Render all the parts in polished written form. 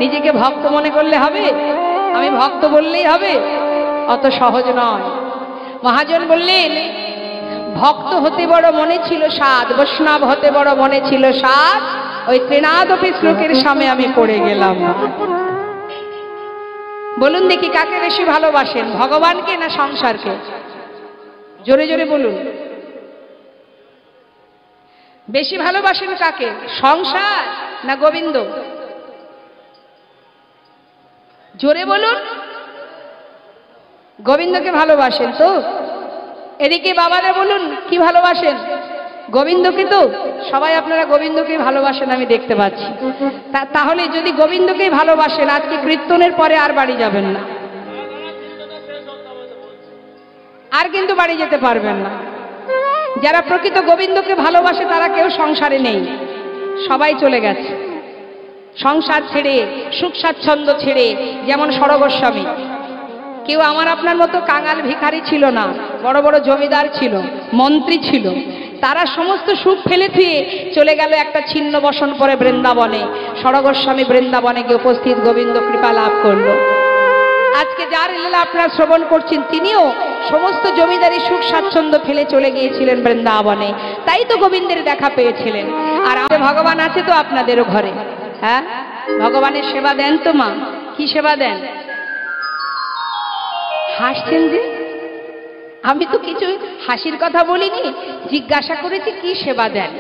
নিজেকে ভক্ত মনে করলে হবে? আমি ভক্ত বললেই হবে? অত সহজ নয়। মহাজন বললেন, ভক্ত হতে বড় মনে ছিল সাধ, বৈষ্ণব হতে বড় মনে ছিল সাধ, ওই ত্রিনাদপি শ্লোকের সামনে আমি পড়ে গেলাম। বলুন দেখি, কাকে বেশি ভালোবাসেন, ভগবানকে না সংসারকে? জোরে জোরে বলুন। বেশি ভালোবাসেন কাকে, সংসার না গোবিন্দ? জোরে বলুন। গোবিন্দকে ভালোবাসেন তো? এদিকে বাবারা বলুন, কি ভালোবাসেন? গোবিন্দকে তো? সবাই আপনারা গোবিন্দকে ভালোবাসেন আমি দেখতে পাচ্ছি। তাহলে যদি গোবিন্দকেই ভালোবাসেন, আজকে কীর্তনের পরে আর বাড়ি যাবেন না, আর কিন্তু বাড়ি যেতে পারবেন না। যারা প্রকৃত গোবিন্দকে ভালোবাসে তারা কেউ সংসারে নেই, সবাই চলে গেছে সংসার ছেড়ে, সুখ স্বাচ্ছন্দ্য ছেড়ে। যেমন সরগোস্বামী, কেউ আমার আপনার মতো কাঙাল ভিখারি ছিল না, বড় বড় জমিদার ছিল, মন্ত্রী ছিল। তারা সমস্ত সুখ ফেলে থুয়ে চলে গেল একটা ছিন্ন বসন পরে বৃন্দাবনে। সরগোস্বামী বৃন্দাবনে গিয়ে উপস্থিত, গোবিন্দ কৃপা লাভ করলো। আজকে যার লীলা আপনারা শ্রবণ করছেন, তিনিও সমস্ত জমিদারি সুখ স্বাচ্ছন্দ্য ফেলে চলে গিয়েছিলেন বৃন্দাবনে, তাই তো গোবিন্দের দেখা পেয়েছিলেন। আর ভগবান আছে তো আপনাদেরও ঘরে, হ্যাঁ? ভগবানের সেবা দেন তো মা? কি সেবা দেন? হাসছেন যে? আমি তো কিছু হাসির কথা বলিনি, জিজ্ঞাসা করেছি কি সেবা দেন।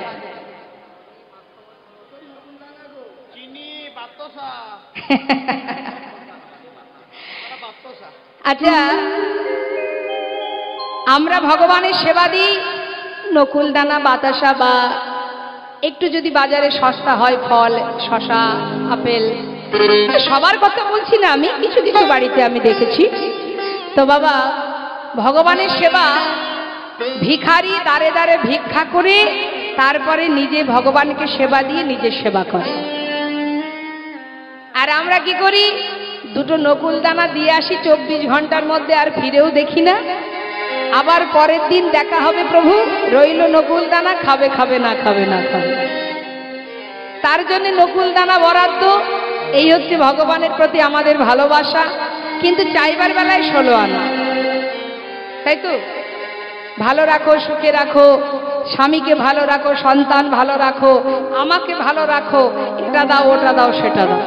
আচ্ছা, আমরা ভগবানের সেবা দিই নকুল দানা, বাতাসা, বা একটু যদি বাজারে সস্তা হয় ফল, শশা, আপেল। সবার কথা বলছি না আমি, কিছু কিছু বাড়িতে আমি দেখেছি। তো বাবা, ভগবানের সেবা ভিখারি দাঁড়ে দাঁড়ে ভিক্ষা করে তারপরে নিজে ভগবানকে সেবা দিয়ে নিজের সেবা করে। আর আমরা কি করি? দুটো নকুল দানা দিয়ে আসি 24 ঘন্টার মধ্যে, আর ফিরেও দেখি না। আবার পরের দিন দেখা হবে, প্রভু রইল নকুল দানা, খাবে খাবে না খাবে না খাবে। তার জন্য নকুল দানা বরাদ্দ। এই হচ্ছে ভগবানের প্রতি আমাদের ভালোবাসা। কিন্তু চাইবার বেলায় 16 আনা, তাই তো? ভালো রাখো, সুখে রাখো, স্বামীকে ভালো রাখো, সন্তান ভালো রাখো, আমাকে ভালো রাখো, এটা দাও ওটা দাও সেটা দাও।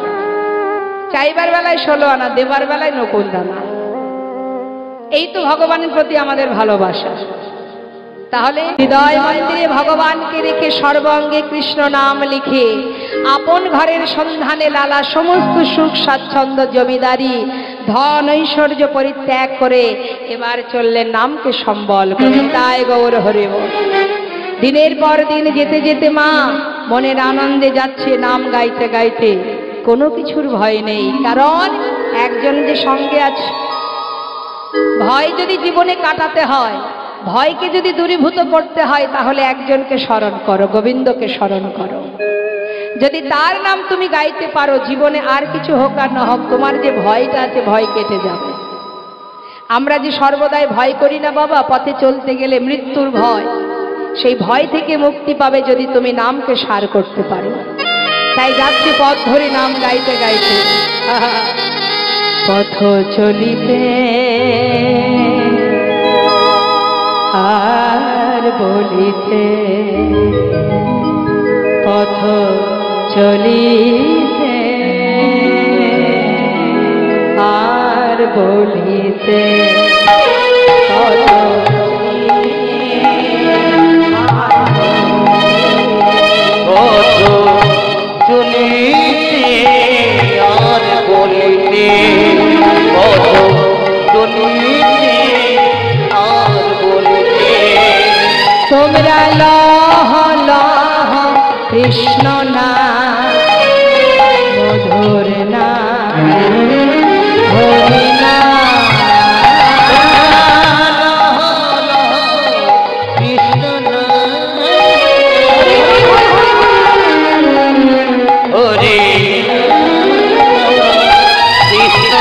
চাইবার বেলায় 16 আনা, দেবার বেলায় নকুল দানা। এই তো ভগবানের প্রতি আমাদের ভালোবাসা। তাহলে হৃদয় মন্দিরে ভগবানকে রেখে সর্বাঙ্গে কৃষ্ণ নাম লিখে আপন ঘরের সন্ধানে লালা সমস্ত সুখ স্বাচ্ছন্দ্য জমিদারি ধন ঐশ্বর্য পরিত্যাগ করে এবার চললেন নামকে সম্বল করে। তাই গৌর হরি বল। দিনের পর দিন যেতে যেতে মা মনের আনন্দে যাচ্ছে নাম গাইতে গাইতে, কোনো কিছুর ভয় নেই, কারণ একজন যে সঙ্গে আছে। ভয় যদি জীবনে কাটাতে হয়, ভয়কে যদি দূরীভূত করতে হয়, তাহলে একজনকে স্মরণ করো, গোবিন্দকে স্মরণ করো। যদি তার নাম তুমি গাইতে পারো, জীবনে আর কিছু হোক আর না হোক, তোমার যে ভয়টা আছে ভয় কেটে যাবে। আমরা যে সর্বদাই ভয় করি না বাবা, পথে চলতে গেলে মৃত্যুর ভয়, সেই ভয় থেকে মুক্তি পাবে যদি তুমি নামকে সার করতে পারো। তাই যাচ্ছে পথ ধরে নাম গাইতে গাইতে, পথ চলিতে আর বলিতে, পথ চলিতে আর বলিতে, পথ চলিতে আর বলিতে, পথ চলিতে আর বলিতে। তোমরা লহ লহ কৃষ্ণ না মধুর না হরি না, কৃষ্ণ না হরি কৃষ্ণ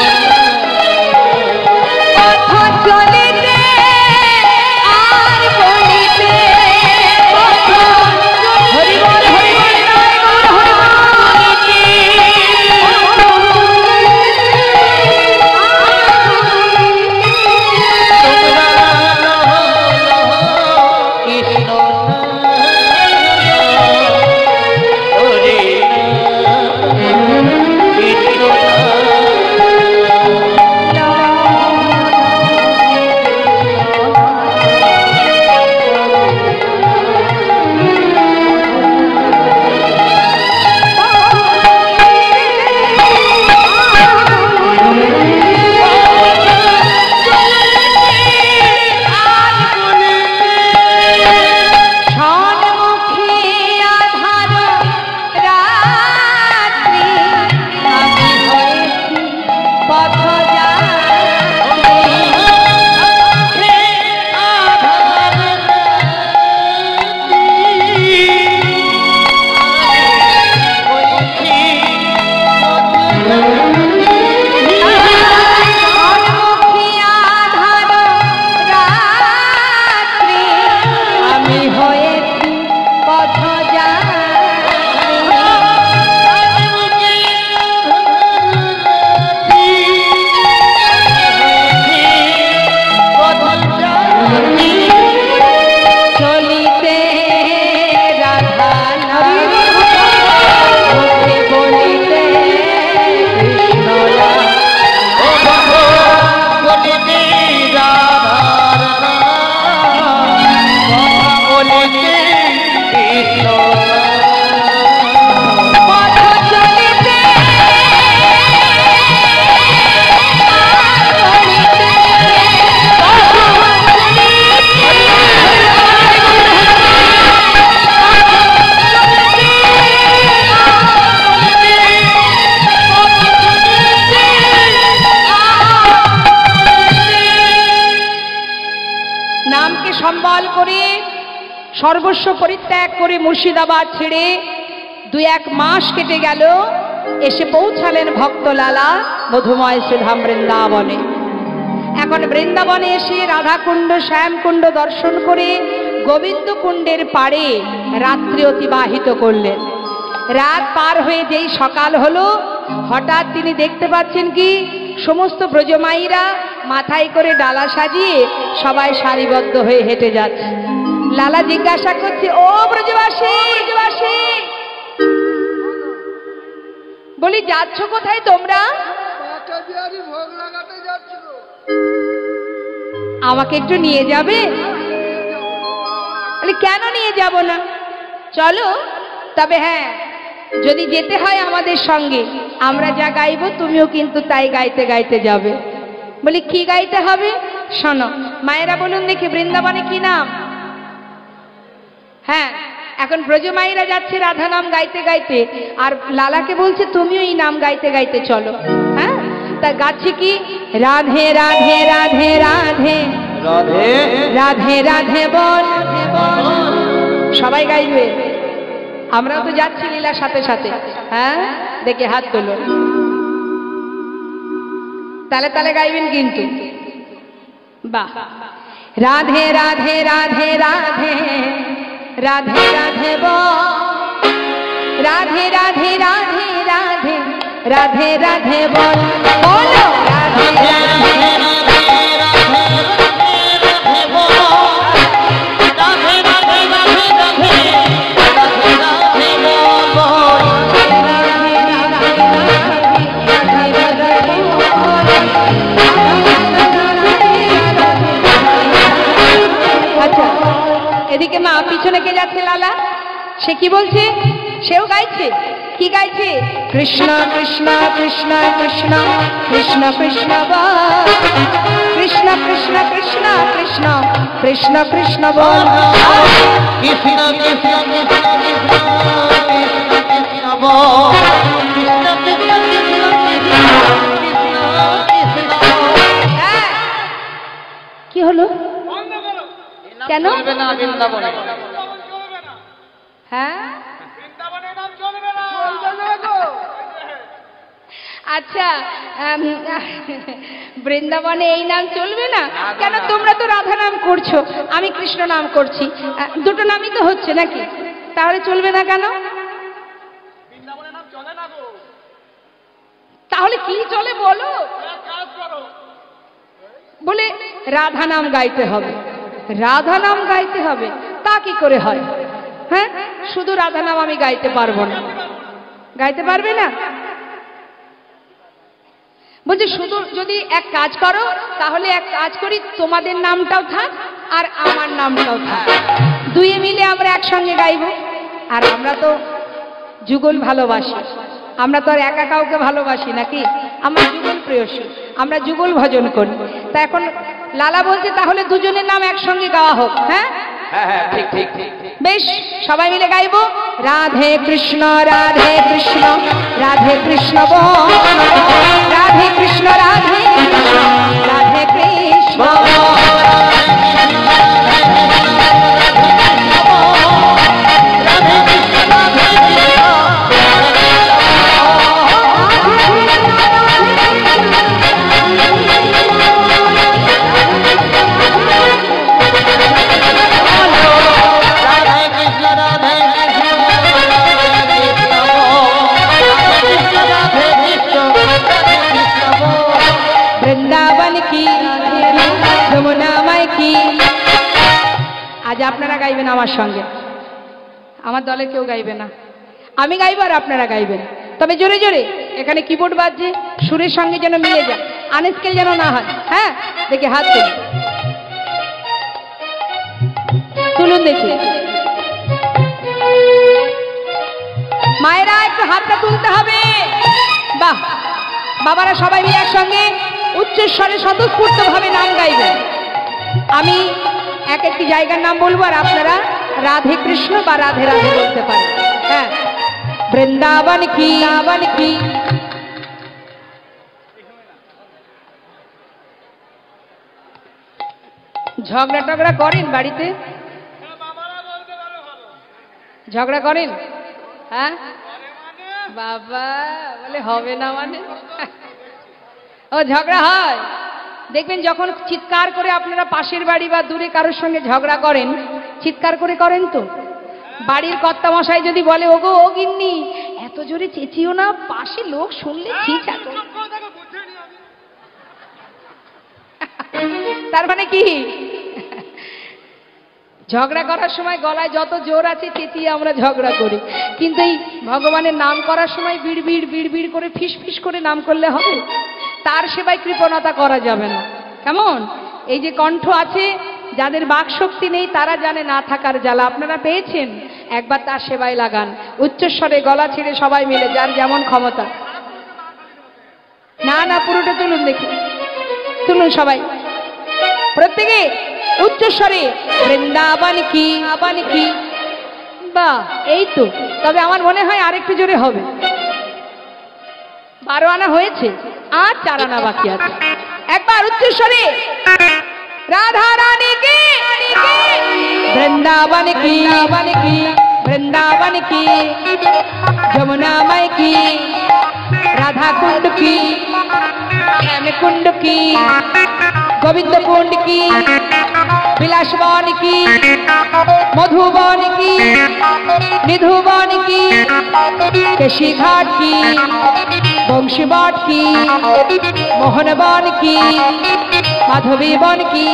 পথ চলিতে আর বলিতে, হরি বল হরি বল, সর্বস্ব পরিত্যাগ করে মুর্শিদাবাদ ছেড়ে 2-1 মাস কেটে গেল, এসে পৌঁছালেন ভক্তলালা মধুময় শ্রীধাম বৃন্দাবনে। এখন বৃন্দাবনে এসে রাধাকুণ্ড শ্যামকুণ্ড দর্শন করে গোবিন্দ কুণ্ডের পাড়ে রাত্রি অতিবাহিত করলেন। রাত পার হয়ে যেই সকাল হলো, হঠাৎ তিনি দেখতে পাচ্ছেন কি সমস্ত ব্রজমাইরা মাথায় করে ডালা সাজিয়ে সবাই সারিবদ্ধ হয়ে হেঁটে যাচ্ছে। লালা জিজ্ঞাসা করছে, ও ব্রজবাসী, ব্রজবাসী, বলি যাচ্ছ কোথায় তোমরা? আমাকে একটু নিয়ে যাবে? কেন নিয়ে যাব না, চলো। তবে হ্যাঁ, যদি যেতে হয় আমাদের সঙ্গে, আমরা যা গাইবো তুমিও কিন্তু তাই গাইতে গাইতে যাবে। বলি কি গাইতে হবে? শোনো, মায়েরা বলুন দেখি বৃন্দাবনে কি নাম? হ্যাঁ, এখন ব্রজমাইরা যাচ্ছে রাধা নাম গাইতে গাইতে, আর লালাকে বলছে তুমিও এই নাম গাইতে গাইতে চলো। হ্যাঁ, তা গাচ্ছি কি? রাধে রাধে রাধে রাধে রাধে রাধে রাধে বল, সবাই গাইবে। আমরাও তো যাচ্ছি লীলার সাথে সাথে। হ্যাঁ, দেখে হাত তোলো, তালে তালে গাইবেন কিন্তু। বাহ। রাধে রাধে রাধে রাধে রাধে রাধে বল, রাধে রাধে রাধে রাধে রাধে রাধে বল, বলো রাধে রাধে এদিকে মা পিছনে কে যাচ্ছে? লালা। সে কি বলছে? সেও গাইছে। কি গাইছে? কৃষ্ণ কৃষ্ণ কৃষ্ণ কৃষ্ণ কৃষ্ণ কৃষ্ণ বল, কৃষ্ণ কৃষ্ণ কৃষ্ণ কৃষ্ণ কৃষ্ণ কৃষ্ণ বল, কৃষ্ণ কৃষ্ণ কৃষ্ণ কৃষ্ণ কৃষ্ণ বল, কৃষ্ণ কৃষ্ণ কৃষ্ণ কৃষ্ণ কৃষ্ণ। কি হলো? কেন? হ্যাঁ, আচ্ছা, বৃন্দাবনে এই নাম চলবে না কেন? তোমরা তো রাধা নাম করছো, আমি কৃষ্ণ নাম করছি, দুটো নামই তো হচ্ছে নাকি? তাহলে চলবে না কেন? তাহলে কি চলে বলো? বলে রাধা নাম গাইতে হবে, রাধা নাম গাইতে হবে। তা কি করে হয়? হ্যাঁ, শুধু রাধা নাম আমি গাইতে পারবো না। গাইতে পারবে না? বলছি শুধু যদি এক কাজ করো, তাহলে এক কাজ করি, তোমাদের নামটাও থাক আর আমার নামটাও থাক, দুয়ে মিলে আমরা একসঙ্গে গাইবো। আর আমরা তো যুগল ভালোবাসি, আমরা তো আর একা কাউকে ভালোবাসি নাকি? আমরা যুগল প্রেয়সী, আমরা যুগল ভজন করি। তা এখন লালা বলছে তাহলে দুজনের নাম একসঙ্গে গাওয়া হোক। হ্যাঁ হ্যাঁ, ঠিক ঠিক ঠিক। বেশ, সবাই মিলে গাইবো। রাধে কৃষ্ণ রাধে কৃষ্ণ রাধে কৃষ্ণ বল, রাধে কৃষ্ণ রাধে কৃষ্ণ রাধে কৃষ্ণ আজ আপনারা গাইবেন আমার সঙ্গে, আমার দলে কেউ গাইবে না, আমি গাইব আর আপনারা গাইবেন। তবে জোরে জোরে, এখানে কিবোর্ড বাজছে, সুরের সঙ্গে যেন মিলে যায়, আনস্কেল যেন না হয়। হ্যাঁ, দেখে হাত তুলুন দেখি। মায়েরা একটু হাতটা তুলতে হবে। বাহ, বাবারা সবাই মিলে একসঙ্গে উচ্চস্বরে স্বতঃস্ফূর্ত ভাবে নাম গাইবেন। আমি এক একটি জায়গার নাম বলবো আর আপনারা রাধে কৃষ্ণ বা রাধে রাধে বলতে পারেন। হ্যাঁ, বৃন্দাবন কি, বৃন্দাবন কি। ঝগড়া টগড়া করেন বাড়িতে? ঝগড়া করেন? হ্যাঁ বাবা, বলে হবে না মানে? ও ঝগড়া হয়। দেখবেন যখন চিৎকার করে আপনারা পাশের বাড়ি বা দূরে কারোর সঙ্গে ঝগড়া করেন, চিৎকার করে করেন তো। বাড়ির কর্তা মশাই যদি বলে, ওগো ও গিন্নি এত জোরে চেঁচিও না, পাশে লোক শুনলে ছিঁচা। তার মানে কি, ঝগড়া করার সময় গলায় যত জোর আছে চেঁচিয়ে আমরা ঝগড়া করি, কিন্তু এই ভগবানের নাম করার সময় বিড়বিড় বিড়বিড় করে ফিস ফিস করে নাম করলে হবে? তার সেবায় কৃপণতা করা যাবে না। কেমন? এই যে কণ্ঠ আছে, যাদের বাক শক্তি নেই তারা জানে না থাকার জ্বালা। আপনারা পেয়েছেন, একবার তার সেবায় লাগান, উচ্চস্বরে গলা ছেড়ে সবাই মিলে, যার যেমন ক্ষমতা। না না, পুরোটা তুলুন দেখি, তুলুন সবাই প্রত্যেকে উচ্চস্বরে, বৃন্দাবন কি আবান কি। বাহ, এই তো। তবে আমার মনে হয় আরেকটু জোরে হবে। 12 আনা হয়েছে, আর 4 আনা বাকি আছে। একবার উচ্চস্বরে, রাধা রানী কি বৃন্দাবন কি আবান কি, বৃন্দাবন কি যमुना मई की, राधा कुंड की, श्याम कुंड की, गोविंद कुंड की, विलासवन की, मधुबन की, निधुबन की, केशी घाट की, बंशीबाट की, मोहनवन की, माधवी वन की,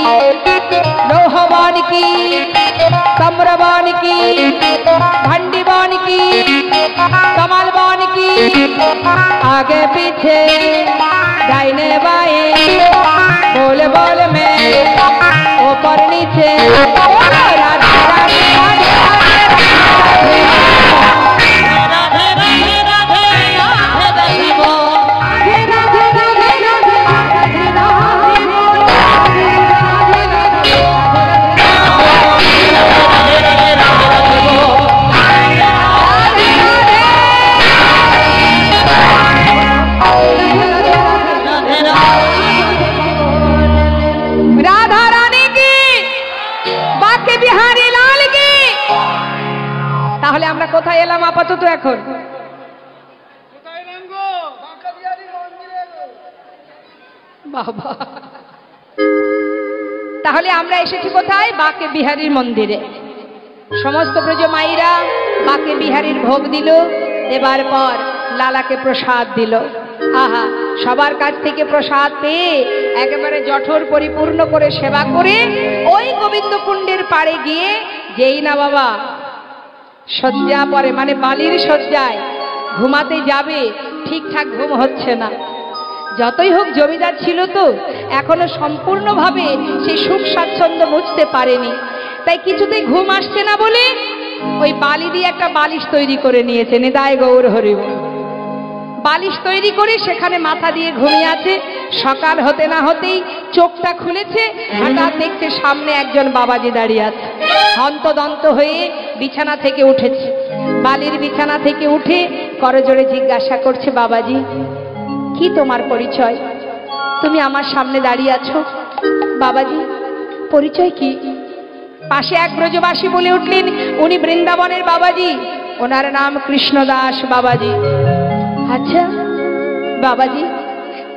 लोहवन की, तम्रवन की, भंडीवन की, कमलवन की, आगे पीछे दाहिने बाएं, बोल बोल में ऊपर नीचे, राधे राधे राधे আমরা কোথায় এলাম আপাতত? এখন বাবা, তাহলে আমরা এসেছি কোথায়? বাঁকে বিহারীর মন্দিরে। সমস্ত ব্রজ মাইরা বাঁকে বিহারীর ভোগ দিল, দেবার পর লালাকে প্রসাদ দিল। আহা, সবার কাছ থেকে প্রসাদ পেয়ে একেবারে জঠর পরিপূর্ণ করে সেবা করে ওই গোবিন্দ কুণ্ডের পাড়ে গিয়ে যেই না বাবা শয্যা পরে, মানে বালির শয্যায় ঘুমাতে যাবে, ঠিকঠাক ঘুম হচ্ছে না। যতই হোক জমিদার ছিল তো, এখনো সম্পূর্ণভাবে সেই সুখ স্বাচ্ছন্দ্য বুঝতে পারেনি, তাই কিছুতেই ঘুম আসছে না বলে ওই বালি দিয়ে একটা বালিশ তৈরি করে নিয়েছে। নিতাই গৌর হরি বল। বালিশ তৈরি করে সেখানে মাথা দিয়ে ঘুমিয়ে আছে। সকাল হতে না হতেই চোখটা খুলেছে, হঠাৎ দেখছে সামনে একজন বাবাজি দাঁড়িয়ে আছে। হন্তদন্ত হয়ে বিছানা থেকে উঠেছে, বালির বিছানা থেকে উঠে করজোড়ে জিজ্ঞাসা করছে, বাবাজি কি তোমার পরিচয়? তুমি আমার সামনে দাঁড়িয়ে আছো, বাবাজি পরিচয় কি? পাশে এক ব্রজবাসী বলে উঠলেন, উনি বৃন্দাবনের বাবাজি, ওনার নাম কৃষ্ণদাস বাবাজি। আচ্ছা বাবাজি,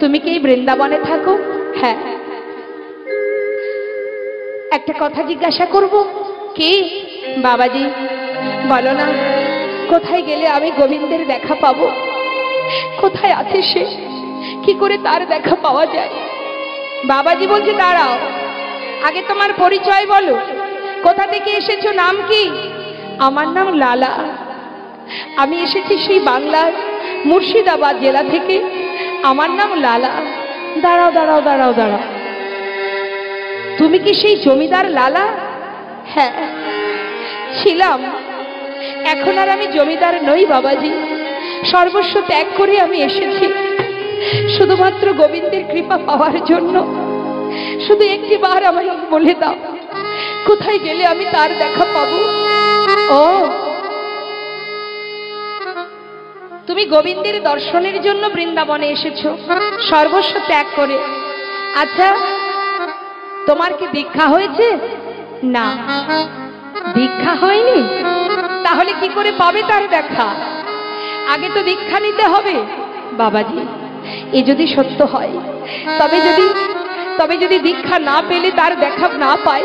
তুমি কি বৃন্দাবনে থাকো? হ্যাঁ। একটা কথা জিজ্ঞাসা করব। কি? বাবাজি বলো না, কোথায় গেলে আমি গোবিন্দের দেখা পাবো? কোথায় আছে সে? কি করে তার দেখা পাওয়া যায়? বাবাজি বলছে, দাঁড়াও, আগে তোমার পরিচয় বলো, কোথা থেকে এসেছো, নাম কি? আমার নাম লালা, আমি এসেছি সেই বাংলার মুর্শিদাবাদ জেলা থেকে, আমার নাম লালা। দাঁড়াও দাঁড়াও দাঁড়াও দাঁড়াও, তুমি কি সেই জমিদার লালা? হ্যাঁ ছিলাম, এখন আর আমি জমিদার নই বাবাজি, সর্বস্ব ত্যাগ করে আমি এসেছি শুধুমাত্র গোবিন্দের কৃপা পাওয়ার জন্য। শুধু একটি বার আমায় বলে দাও, কোথায় গেলে আমি তার দেখা পাবো? ও, তুমি গোবিন্দের দর্শনের জন্য বৃন্দাবনে এসেছো সর্বস্ব ত্যাগ করে। আচ্ছা, তোমার কি দীক্ষা হয়েছে? না, দীক্ষা হয়নি। তাহলে কি করে পাবে তার দেখা? আগে তো দীক্ষা নিতে হবে। বাবাজি, এ যদি সত্য হয়, তবে যদি দীক্ষা না পেলে তার দেখা না পাই,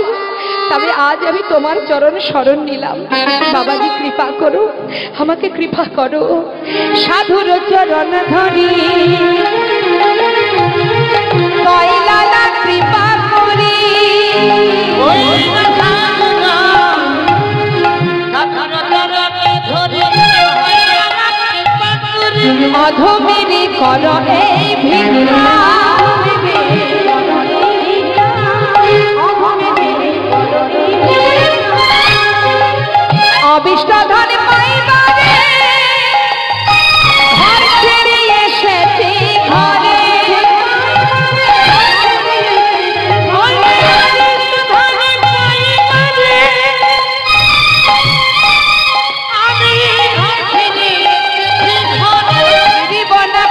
তবে আজ আমি তোমার চরণ শরণ নিলাম। বাবাজি কৃপা করো, আমাকে কৃপা করো। সাধুর চরণ ধরি লালা কৃপা করি, অধমেরি কর এই ভিক্ষা, অবিষ্ট ধন পাইবারে ঘর ছেড়ে এসেছি ঘরে,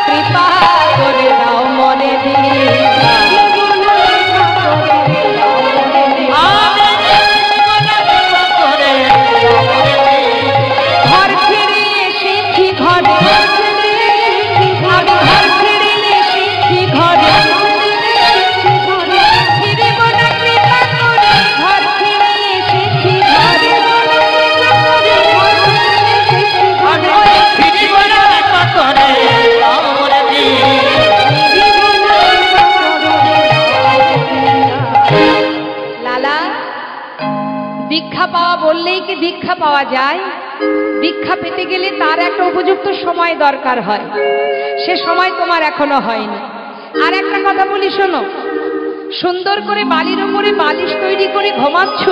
কৃপা করে দাও মনে দিয়ে, ঘর ছেড়ে এসেছি ঘরে, আমি ঘর ছেড়ে এসেছি ঘরে, ফিরিব না কৃপা করে, ঘর ছেড়ে এসেছি ঘরে, ফিরিব না কৃপা করে লালা। দীক্ষা পাওয়া বললেই কি দীক্ষা পাওয়া যায়? দীক্ষা পেতে গেলে তার একটা উপযুক্ত সময় দরকার হয়, সে সময় তোমার এখনো হয়নি। আর একটা কথা বলি শোনো, সুন্দর করে বালির উপরে বালিশ তৈরি করে ঘুমাচ্ছ,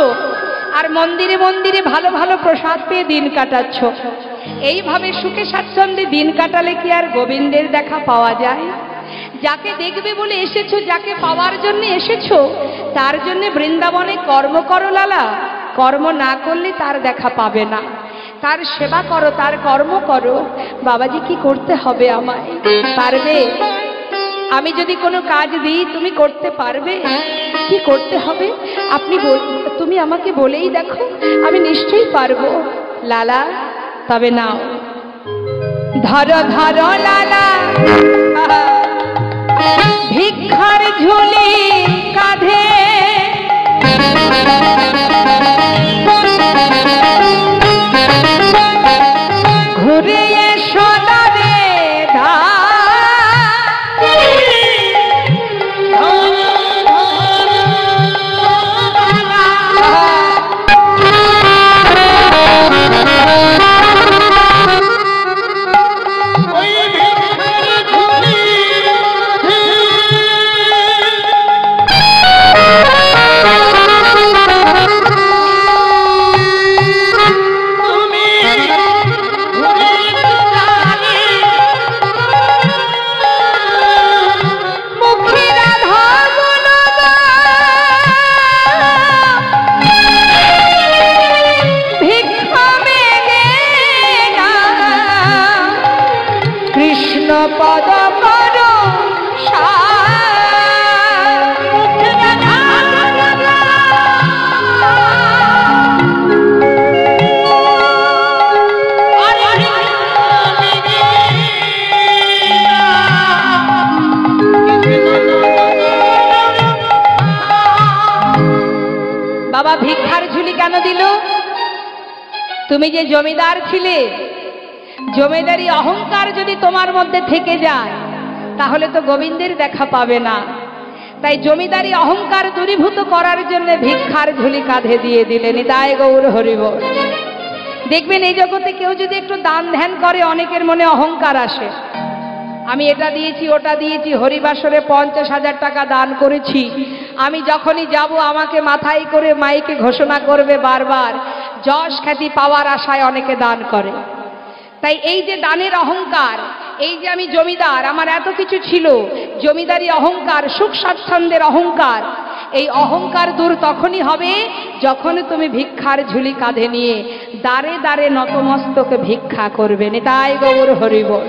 আর মন্দিরে মন্দিরে ভালো ভালো প্রসাদ পেয়ে দিন কাটাচ্ছ। এইভাবে সুখে স্বাচ্ছন্দ্যে দিন কাটালে কি আর গোবিন্দের দেখা পাওয়া যায়? যাকে দেখবে বলে এসেছো, যাকে পাওয়ার জন্য এসেছো, তার জন্য বৃন্দাবনে কর্ম করো লালা। কর্ম না করলে তার দেখা পাবে না। তার সেবা করো, তার কর্ম করো। বাবাজি কি করতে হবে আমায়? পারবে? আমি যদি কোনো কাজ দিই তুমি করতে পারবে? কি করতে হবে তুমি আমাকে বলেই দেখো, আমি নিশ্চয়ই পারবো লালা। তবে নাও, ধরো ধরো লালা ভিক্ষার ঝুলি কাঁধে, ঘুরে এসো দারে পদ করো বাবা ভিক্ষার ঝুলি কেন দিল? তুমি যে জমিদার ছিলে, জমিদারি অহংকার যদি তোমার মধ্যে থেকে যায় তাহলে তো গোবিন্দের দেখা পাবে না। তাই জমিদারি অহংকার দূরীভূত করার জন্য ভিক্ষার ঝুলি কাঁধে দিয়ে দিলেন। নিতাই গৌর হরি বল। দেখবেন এই জগতে কেউ যদি একটু দান ধ্যান করে, অনেকের মনে অহংকার আসে। আমি এটা দিয়েছি, ওটা দিয়েছি, হরিবাসরে 50,000 টাকা দান করেছি, আমি যখনই যাব আমাকে মাথায় করে মাইকে ঘোষণা করবে বারবার। যশ খ্যাতি পাওয়ার আশায় অনেকে দান করে। তাই এই যে দানের অহংকার, এই যে আমি জমিদার, আমার এত কিছু ছিল, জমিদারি অহংকার, সুখ স্বাচ্ছন্দ্যের অহংকার, এই অহংকার দূর তখনই হবে যখন তুমি ভিক্ষার ঝুলি কাঁধে নিয়ে দাঁড়ে দাঁড়ে নতমস্তকে ভিক্ষা করবে। নিতাই গৌর হরি বল।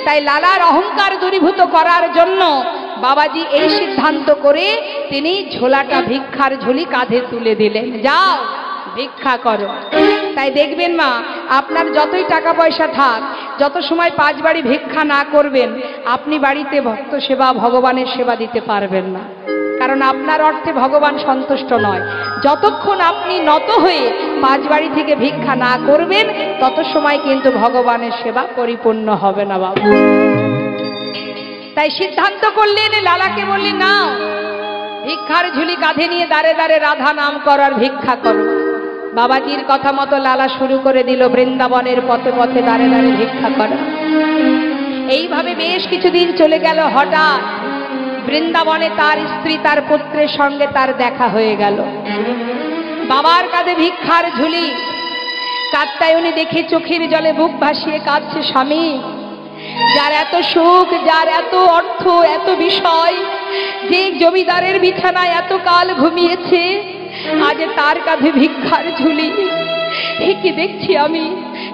তাই লালার অহংকার দূরীভূত করার জন্য বাবাজি এই সিদ্ধান্ত করে তিনি ঝোলাটা ভিক্ষার ঝুলি কাঁধে তুলে দিলেন। যাও ভিক্ষা করো। তাই দেখবেন মা, আপনার যতই টাকা পয়সা থাক, যত সময় 5 বাড়ি ভিক্ষা না করবেন, আপনি বাড়িতে ভক্ত সেবা, ভগবানের সেবা দিতে পারবেন না। কারণ আপনার অর্থে ভগবান সন্তুষ্ট নয়। যতক্ষণ আপনি নত হয়ে 5 বাড়ি থেকে ভিক্ষা না করবেন, তত সময় কিন্তু ভগবানের সেবা পরিপূর্ণ হবে না বাবা। তাই সিদ্ধান্ত করলেন, লালাকে বললেন, না, ভিক্ষার ঝুলি কাঁধে নিয়ে দাঁড়ে দাঁড়ে রাধা নাম করার ভিক্ষা করো। বাবাজির কথা মতো লালা শুরু করে দিল বৃন্দাবনের পথে পথে দাঁড়ে দাঁড়ে ভিক্ষা করা। এইভাবে বেশ কিছুদিন চলে গেল। হঠাৎ বৃন্দাবনে তার স্ত্রী, তার পুত্রের সঙ্গে তার দেখা হয়ে গেল। বাবার কাঁধে ভিক্ষার ঝুলি, কাত্যায়নী দেখে চোখের জলে বুক ভাসিয়ে কাঁদছে। স্বামী, যার এত সুখ, যার এত অর্থ, এত বিষয়, যে জমিদারের বিছানায় এত কাল ঘুমিয়েছে, আজ তার কাঁধে ভিক্ষার ঝুলি। হে কি দেখছি আমি,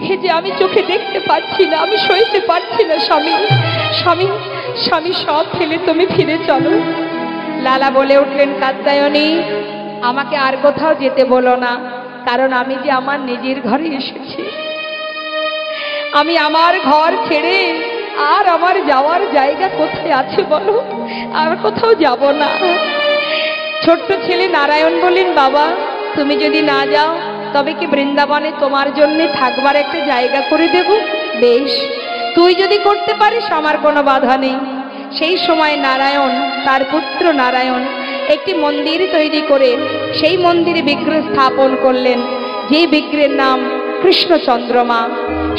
হে যে আমি চোখে দেখতে পাচ্ছি না, আমি সইতে পারছি না। স্বামী, স্বামী, স্বামী, সব ফেলে তুমি ফিরে চলো। লালা বলে উঠলেন, কাত্যায়নী, আমাকে আর কোথাও যেতে বলো না, কারণ আমি যে আমার নিজের ঘরে এসেছি। আমি আমার ঘর ছেড়ে আর আমার যাওয়ার জায়গা কোথায় আছে বলো? আর কোথাও যাব না। ছোট্ট ছেলে নারায়ণ বললেন, বাবা, তুমি যদি না যাও, তবে কি বৃন্দাবনে তোমার জন্য থাকবার একটা জায়গা করে দেব? বেশ, তুই যদি করতে পারিস আমার কোনো বাধা নেই। সেই সময় নারায়ণ, তার পুত্র নারায়ণ, একটি মন্দির তৈরি করে সেই মন্দিরে বিগ্রহ স্থাপন করলেন, যে বিগ্রহের নাম কৃষ্ণচন্দ্রমা।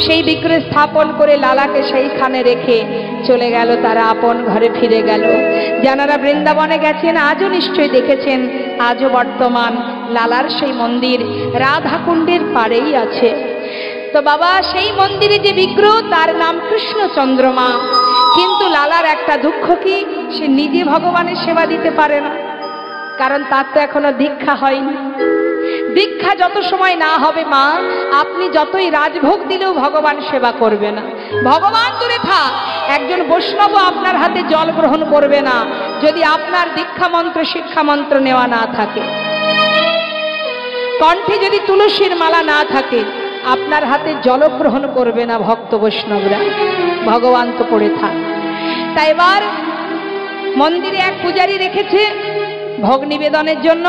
সেই বিগ্রহ স্থাপন করে লালাকে সেইখানে রেখে চলে গেল, তারা আপন ঘরে ফিরে গেল। যারা বৃন্দাবনে গেছেন আজও নিশ্চয়ই দেখেছেন, আজও বর্তমান লালার সেই মন্দির রাধাকুণ্ডের পাড়েই আছে। তো বাবা, সেই মন্দিরে যে বিগ্রহ, তার নাম কৃষ্ণচন্দ্রমা। কিন্তু লালার একটা দুঃখ কি, সে নিজে ভগবানের সেবা দিতে পারে না, কারণ তার তো এখনো দীক্ষা হয়নি। দীক্ষা যত সময় না হবে মা, আপনি যতই রাজভোগ দিলেও ভগবান সেবা করবে না। ভগবান দূরে থাক, একজন বৈষ্ণব আপনার হাতে জল গ্রহণ করবে না যদি আপনার দীক্ষা মন্ত্র, শিক্ষা মন্ত্র নেওয়া না থাকে। কণ্ঠে যদি তুলসীর মালা না থাকে, আপনার হাতে জল গ্রহণ করবে না ভক্ত বৈষ্ণবরা। ভগবান তো পড়ে থাক। তাই এবার মন্দিরে এক পূজারী রেখেছে ভোগ নিবেদনের জন্য,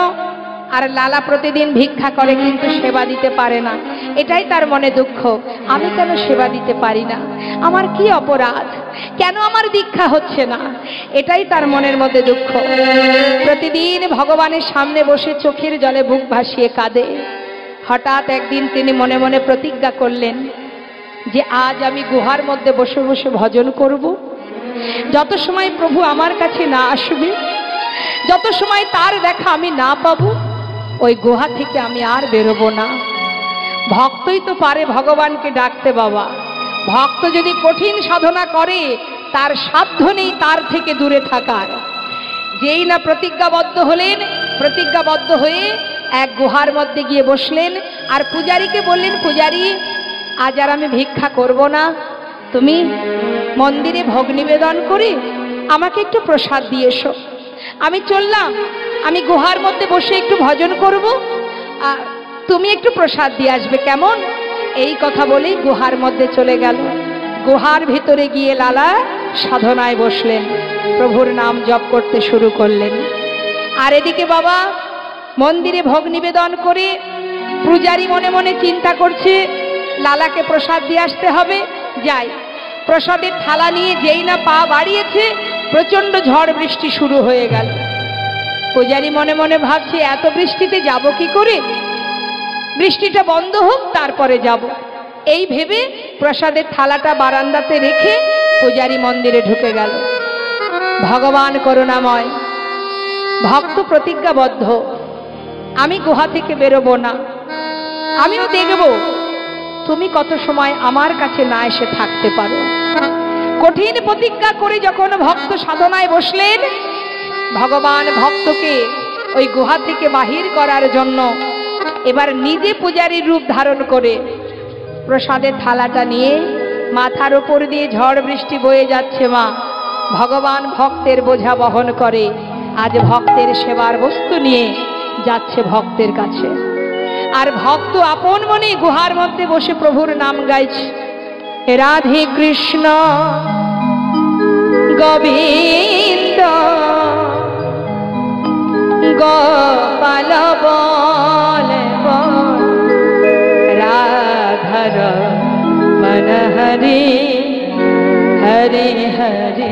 আর লালা প্রতিদিন ভিক্ষা করে কিন্তু সেবা দিতে পারে না। এটাই তার মনে দুঃখ, আমি কেন সেবা দিতে পারি না, আমার কি অপরাধ, কেন আমার দীক্ষা হচ্ছে না, এটাই তার মনের মধ্যে দুঃখ। প্রতিদিন ভগবানের সামনে বসে চোখের জলে বুক ভাসিয়ে কাঁদে। হঠাৎ একদিন তিনি মনে মনে প্রতিজ্ঞা করলেন যে আজ আমি গুহার মধ্যে বসে বসে ভজন করব। যত সময় প্রভু আমার কাছে না আসবে, যত সময় তার দেখা আমি না পাবো, ওই গুহা থেকে আমি আর বেরোবো না। ভক্তই তো পারে ভগবানকে ডাকতে বাবা। ভক্ত যদি কঠিন সাধনা করে, তার সাধ্য নেই তার থেকে দূরে থাকার। যেই না প্রতিজ্ঞাবদ্ধ হলেন, প্রতিজ্ঞাবদ্ধ হয়ে এক গুহার মধ্যে গিয়ে বসলেন, আর পূজারীকে বললেন, পূজারী, আজ আর আমি ভিক্ষা করব না, তুমি মন্দিরে ভোগ নিবেদন করে আমাকে একটু প্রসাদ দিয়ে এসো। আমি চললাম, আমি গুহার মধ্যে বসে একটু ভজন করব, আর তুমি একটু প্রসাদ দিয়ে আসবে, কেমন? এই কথা বলেই গুহার মধ্যে চলে গেল। গুহার ভিতরে গিয়ে লালা সাধনায় বসলেন, প্রভুর নাম জপ করতে শুরু করলেন। আর এদিকে বাবা মন্দিরে ভোগ নিবেদন করে পূজারী মনে মনে চিন্তা করছে, লালাকে প্রসাদ দিয়ে আসতে হবে। যাই, প্রসাদের থালা নিয়ে যেই না পা বাড়িয়েছে, প্রচন্ড ঝড় বৃষ্টি শুরু হয়ে গেল। পূজারী মনে মনে ভাবছে, এত বৃষ্টিতে যাব কি করে, বৃষ্টিটা বন্ধ হোক তারপরে যাব। এই ভেবে প্রসাদের থালাটা বারান্দাতে রেখে পূজারী মন্দিরে ঢুকে গেল। ভগবান করুণাময়, ভক্ত প্রতিজ্ঞাবদ্ধ, আমি গুহা থেকে বেরোবো না, আমিও দেখব তুমি কত সময় আমার কাছে না এসে থাকতে পারো। কঠিন প্রতিজ্ঞা করে যখন ভক্ত সাধনায় বসলেন, ভগবান ভক্তকে ওই গুহা থেকে বাহির করার জন্য এবার নিজে পূজারীর রূপ ধারণ করে প্রসাদের থালাটা নিয়ে মাথার উপর দিয়ে ঝড় বৃষ্টি বয়ে যাচ্ছে মা, ভগবান ভক্তের বোঝা বহন করে আজ ভক্তের সেবার বস্তু নিয়ে যাচ্ছে ভক্তের কাছে। আর ভক্ত আপন মনে গুহার মধ্যে বসে প্রভুর নাম গাইছে, রাধে কৃষ্ণ গোবিন্দ গোপাল বলে রাধার মন হরি হরি হরি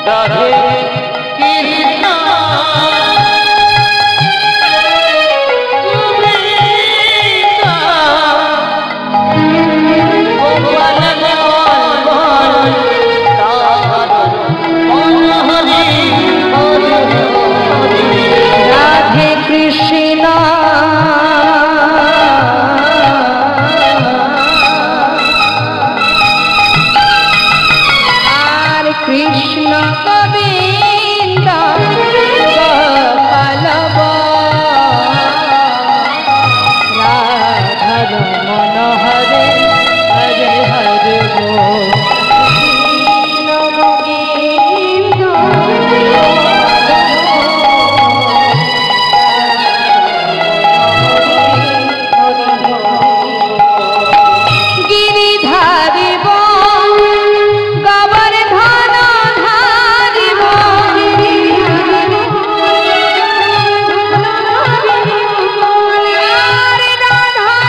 রাধে কৃষ্ণ রাধে কৃষ্ণ আর কৃষ্ণ গোবিন্দ গোপাল রাধার মন হরে হরে হরে গিরিধারিব গোবর্ধন ধারিব রাধার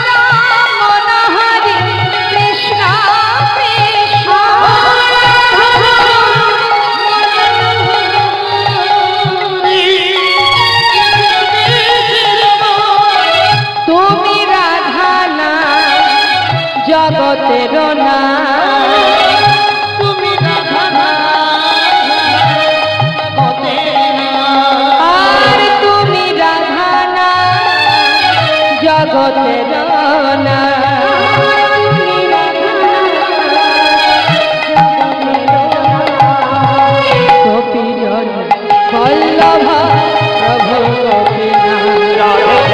মন হরি কৃষ্ণ কৃষ্ণ তুমি রাধা না জগতের না তুমি রাধা আর তুমি রাধা না জগতের না গোপীজন বল্লভ প্রভু গোপীনাথ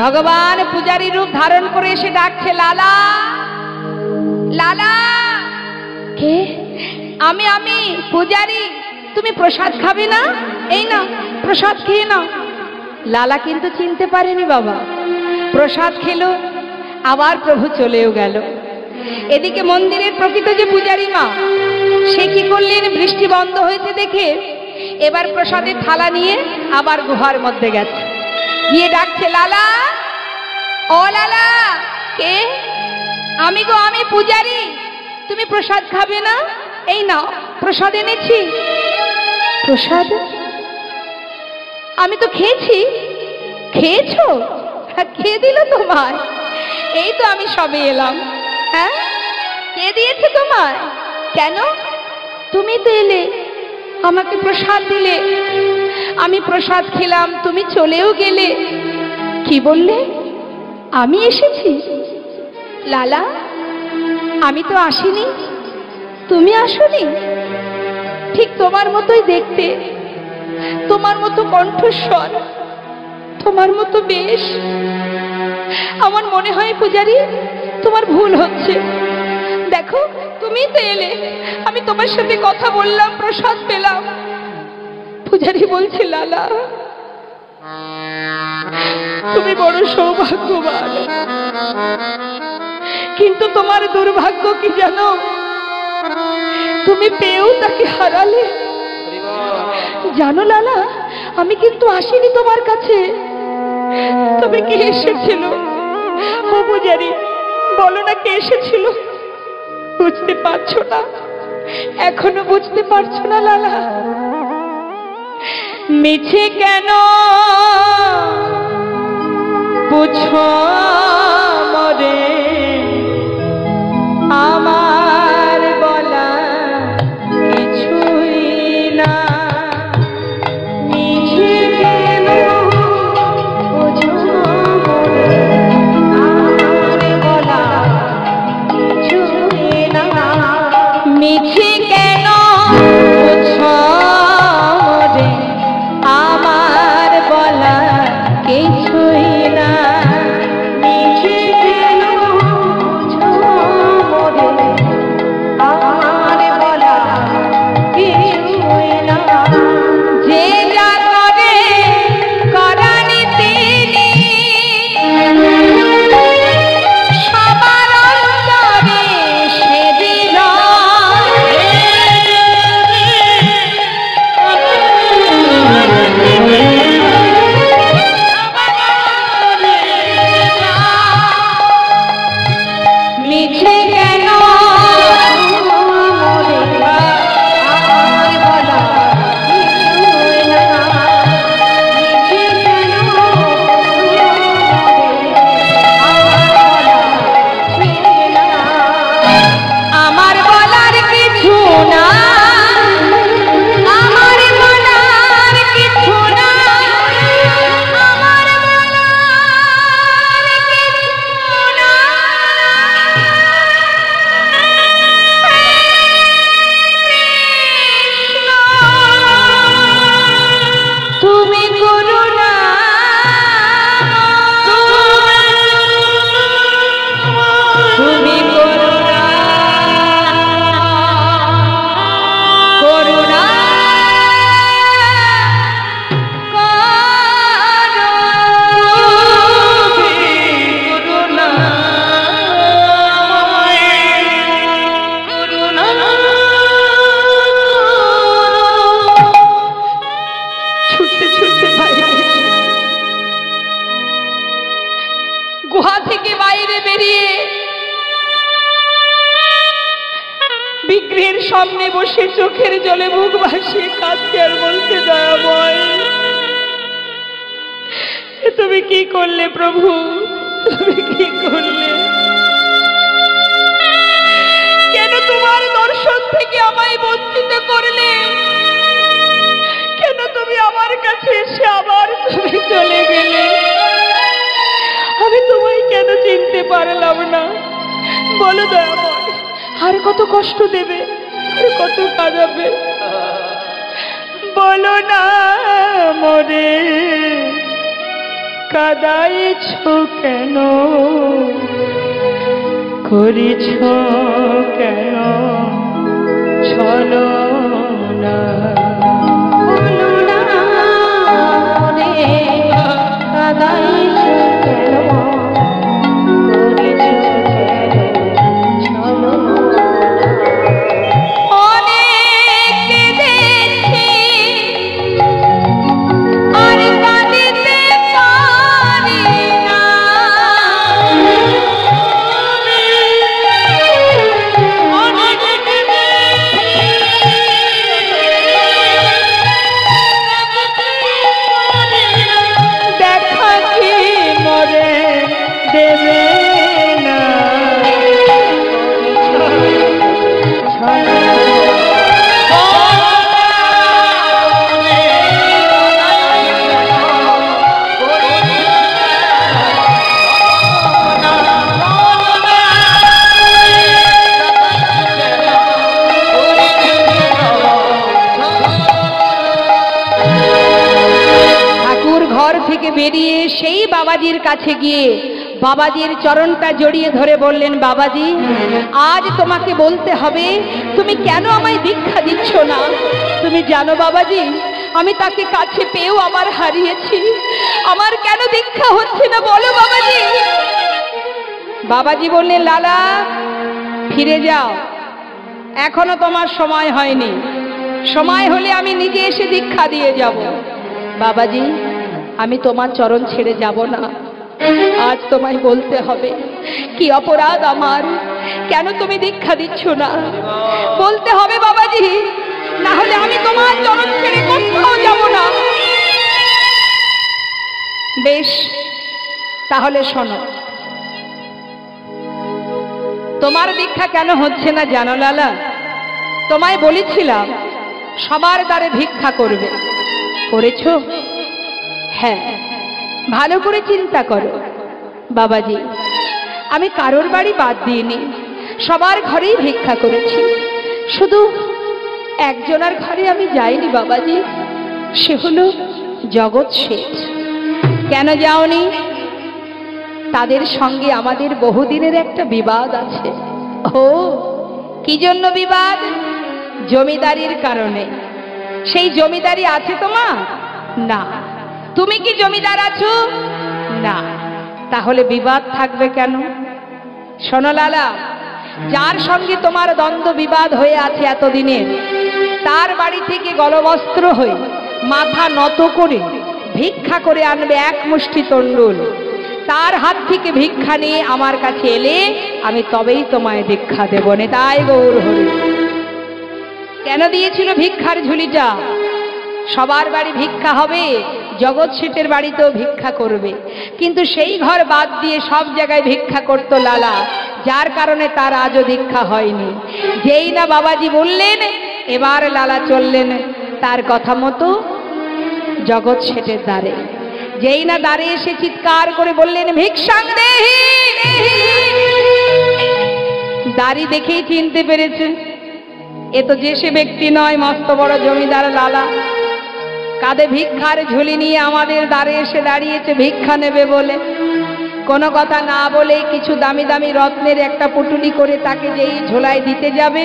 ভগবান পূজারী রূপ ধারণ করে এসে ডাকছে, লালা লালা। কে? আমি আমি পূজারী। তুমি প্রসাদ খাবে না? এই না, প্রসাদ খেয়ে নাও। লালা কিন্তু চিনতে পারেনি বাবা। প্রসাদ খেলো, আবার প্রভু চলেও গেল। এদিকে মন্দিরের প্রকৃত যে পূজারী মা, সে কি করলেন, বৃষ্টি বন্ধ হয়েছে দেখে এবার প্রসাদের থালা নিয়ে আবার গুহার মধ্যে গেছে, গিয়ে ডাকছে, লালা ও লালা। কে? আমি গো, আমি পূজারী। তুমি প্রসাদ খাবে না? এই নাও, প্রসাদ এনেছি। প্রসাদ? আমি তো খেয়েছি। খেয়েছো? হ্যাঁ, খেয়ে দিল তোমায়। এই তো আমি সবে এলাম। হ্যাঁ, কে দিয়েছে তোমায়? কেন? তুমি তো এলে, আমাকে প্রসাদ দিলে, আমি প্রসাদ খেলাম, তুমি চলেও গেলে। কি বললে? আমি এসেছি? লালা, আমি তো আসিনি। তুমি আসোনি? ঠিক তোমার মতোই দেখতে, তোমার মতো কণ্ঠস্বর, তোমার মতো বেশ। আমার মনে হয় পূজারী, তোমার ভুল হচ্ছে। দেখো, তুমি তো এলে, আমি তোমার সাথে কথা বললাম, প্রসাদ পেলাম। পূজারী বলছে, লালা, তুমি বড় সৌভাগ্যবান, কিন্তু তোমার দুর্ভাগ্য কি জানো? তুমি পেয়েও তাকে হারালে। জানো লালা, আমি কিন্তু আসিনি তোমার কাছে। তবে কে এসেছিল? ও পূজারী, বলো না কে এসেছিল? বুঝতে পারছো না? এখনো বুঝতে পারছো না লালা? মিছে কেন বুঝো মরে আমার বলা কিছুই না। মিছে কেন বুঝো মরে আমার বলা কিছুই না। মিছে কেন বুঝো মরে আমার বলা কিছুই না। মিছে কেন বুঝো মরে আমার বলা কিছুই না। যে যা করে করানি তিনি সবার অন্তরে সে দিল। মিছে কেন মরে আমার বলা কিছুই না। মিছে কেন মরে আমার বলার কিছু না। আমার বলার কিছু না। আমার বলার কিছু না। তুমি করুণা তুমি করুণা করুণা ছুটতে ছুটতে বাইরে গুহা থেকে বাইরে বেরিয়ে বিগ্রহের সামনে বসে চোখের জলে মুখ ভাসিয়ে কাঁদছে আর বলতে, দয়াময় তুমি কি করলে প্রভু? তুমি কি করলে? কেন তোমার দর্শন থেকে আমায় বঞ্চিত করলে? কেন তুমি আমার কাছে এসে আবার তুমি চলে গেলে? আমি তোমায় কেন চিনতে পারলাম না? বলো দয়াময়, আর কত কষ্ট দেবে? আর কত কাঁদাবে? বলো না মরে কাঁদাইছ কেন? করিছ কেন ছলো না? বলো না মরে কাঁদাইছ কেন? করিছ কেন ছলো না? অনেক কেঁদেছি আর কাঁদিতে পারি না। অনেক দেখা কি মরে দেবে না? ঠাকুর ঘর থেকে বেরিয়ে সেই বাবাজির কাছে গিয়ে বাবাজির চরণটা জড়িয়ে ধরে বললেন, বাবাজি আজ তোমাকে বলতে হবে তুমি কেন আমায় দীক্ষা দিচ্ছ না? তুমি জানো বাবাজি, আমি তাকে কাছে পেয়েও আবার হারিয়েছি। আমার কেন দীক্ষা হচ্ছে না বলো বাবাজি। বাবাজি বললেন, লালা ফিরে যাও, এখনো তোমার সময় হয়নি। সময় হলে আমি নিজে এসে দীক্ষা দিয়ে যাব। বাবাজি আমি তোমার চরণ ছেড়ে যাব না। আজ তোমায় বলতে হবে কি অপরাধ আমার, কেন তুমি দীক্ষা দিচ্ছ না? বলতে হবে বাবাজি, না হলে আমি তোমার চরণ ছেড়ে কোথাও যাব না। বেশ, তাহলে শোনো, তোমার দীক্ষা কেন হচ্ছে না জানো লালা? তোমায় বলেছিলাম সবার দ্বারে ভিক্ষা করবে, করেছ? হ্যাঁ, ভালো করে চিন্তা করো বাবাজি, আমি কারোর বাড়ি বাদ দিইনি, সবার ঘরেই ভিক্ষা করেছি। শুধু একজনের ঘরে আমি যাইনি বাবাজি, সে হলো জগৎ শেঠ। কেন যাওনি? তাদের সঙ্গে আমাদের বহুদিনের একটা বিবাদ আছে। ও, কি জন্য বিবাদ? জমিদারির কারণে। সেই জমিদারি আছে তোমার? না। তুমি কি জমিদার আছো? না। তাহলে বিবাদ থাকবে কেন? শোনো লালা, যার সঙ্গে তোমার দ্বন্দ্ব বিবাদ হয়ে আছে এতদিনের, তার বাড়ি থেকে গলবস্ত্র হয়ে মাথা নত করে ভিক্ষা করে আনবে এক মুষ্টি তণ্ডুল। তার হাত থেকে ভিক্ষা নিয়ে আমার কাছে এলে আমি তবেই তোমায় দীক্ষা দেব। তাই গৌর হরি। কেন দিয়েছিল ভিক্ষার ঝুলিটা? সবার বাড়ি ভিক্ষা হবে, জগৎ শেঠের বাড়িতেও ভিক্ষা করবে, কিন্তু সেই ঘর বাদ দিয়ে সব জায়গায় ভিক্ষা করতো লালা, যার কারণে তার আজও দীক্ষা হয়নি। যেই না বাবাজি বললেন, এবার লালা চললেন তার কথা মতো জগৎ শেঠের দ্বারে। যেই না দ্বারে এসে চিৎকার করে বললেন, ভিক্ষাং দেহি। দাড়ি দেখেই চিনতে পেরেছে এ তো যে সে ব্যক্তি নয়, মস্ত বড় জমিদার লালা। কাঁধে ভিক্ষার ঝুলি নিয়ে আমাদের দ্বারে এসে দাঁড়িয়েছে ভিক্ষা নেবে বলে। কোনো কথা না বলে কিছু দামি দামি রত্নের একটা পুটুলি করে তাকে যেই ঝোলায় দিতে যাবে,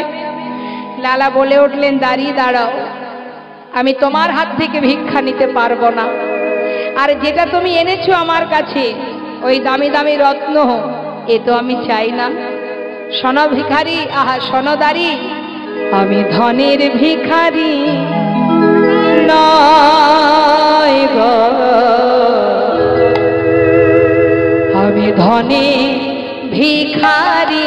লালা বলে উঠলেন, দাঁড়িয়ে দাঁড়াও, আমি তোমার হাত থেকে ভিক্ষা নিতে পারবো না। আর যেটা তুমি এনেছো আমার কাছে, ওই দামি দামি রত্ন, এ তো আমি চাই না। শোনো ভিখারি, আহা শোনো দাঁড়ি, আমি ধনের ভিখারি নয় গো, আমি ধনে ভিখারি